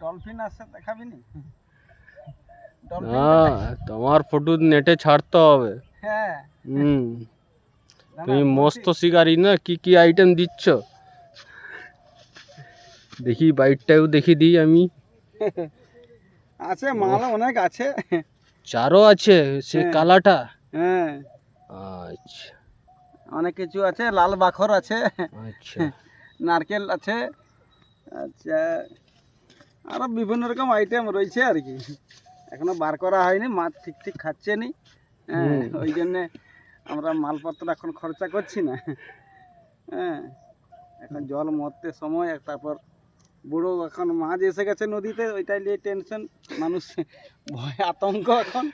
Dolphin আসছে, দেখাবি নি? না, তোমার ফটো নেটে ছাড়তে হবে। হ্যাঁ, তুমি মস্ত শিকারি না, কি কি আইটেম দিচ্ছ দেখি, বাইটটাও দেখি দিই আমি। আছে মাল অনেক আছে, চারও আছে সে কালাটা। হ্যাঁ আচ্ছা অনেক কিছু আছে, লাল বাখর আছে, আচ্ছা নারকেল আছে, আচ্ছা আরো বিভিন্ন রকম আইটেম রয়েছে আর কি। এখনো বার করা হয়নি, মাছ ঠিক ঠিক খাচ্ছে নি, হ্যাঁ ওই জন্যে আমরা মালপত্র এখন খরচা করছি না। হ্যাঁ এখন জল মরতে সময়, তারপর বুড়ো এখন মাছ এসে গেছে নদীতে, ওইটাই নিয়ে টেনশন মানুষ, ভয় আতঙ্ক এখন।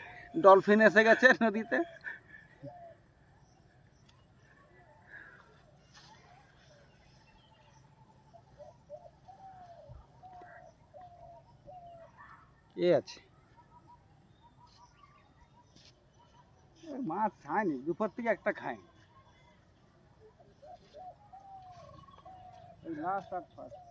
ডলফিন এসে গেছে নদীতে। এ আছে মাছ খায়নি, দুপুর থেকে একটা খায়নি, লাস্ট আর ফার্স্ট।